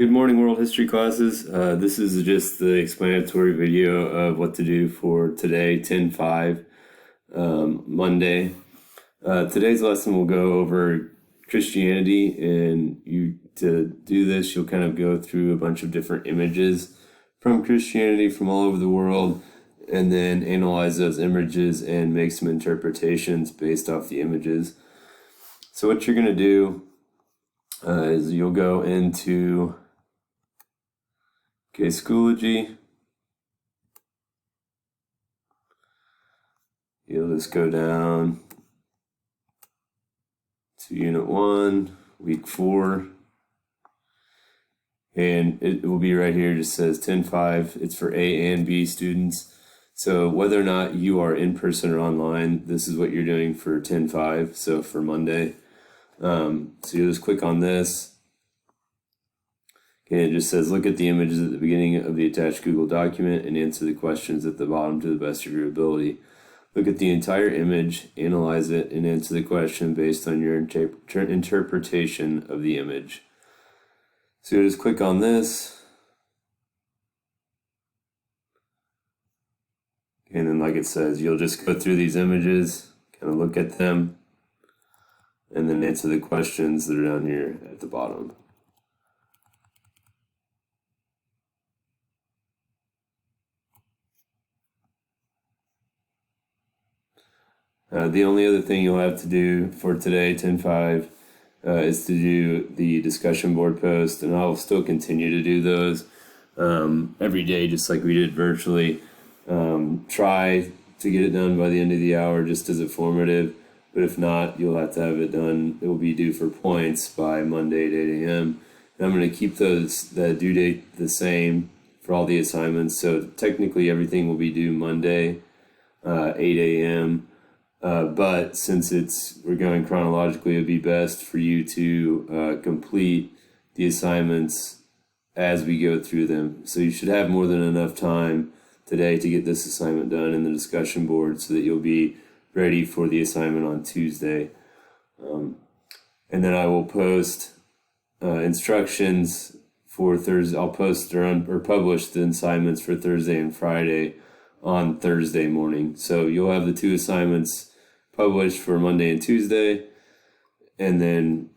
Good morning, world history classes. This is just the explanatory video of what to do for today, 10/5, Monday. Today's lesson will go over Christianity, and to do this, you'll kind of go through a bunch of different images from Christianity from all over the world, and then analyze those images and make some interpretations based off the images. So what you're going to do is you'll go into Schoology. You'll just go down to Unit 1, Week 4, and it will be right here. It just says 10/5. It's for A and B students. So whether or not you are in person or online, this is what you're doing for 10/5, so for Monday. So you'll just click on this. And it just says, look at the images at the beginning of the attached Google document and answer the questions at the bottom to the best of your ability. Look at the entire image, analyze it, and answer the question based on your interpretation of the image. So you just click on this. And then, like it says, you'll just go through these images, kind of look at them, and then answer the questions that are down here at the bottom. The only other thing you'll have to do for today, 10/5, is to do the discussion board post, and I'll still continue to do those every day, just like we did virtually. Try to get it done by the end of the hour, just as a formative, but if not, you'll have to have it done. It will be due for points by Monday at 8 a.m. And I'm going to keep the due date the same for all the assignments, so technically everything will be due Monday, 8 a.m., but since we're going chronologically, it'd be best for you to complete the assignments as we go through them. So you should have more than enough time today to get this assignment done in the discussion board so that you'll be ready for the assignment on Tuesday. And then I will post instructions for Thursday. I'll post or publish the assignments for Thursday and Friday on Thursday morning. So you'll have the two assignments published for Monday and Tuesday, and then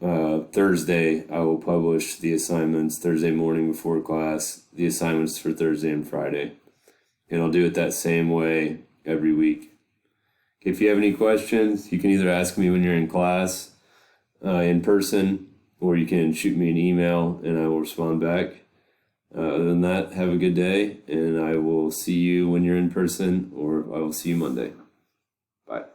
Thursday I will publish the assignments Thursday morning before class, the assignments for Thursday and Friday, and I'll do it that same way every week. If you have any questions, you can either ask me when you're in class in person, or you can shoot me an email and I will respond back. Other than that, have a good day, and I will see you when you're in person, or I will see you Monday. Bye.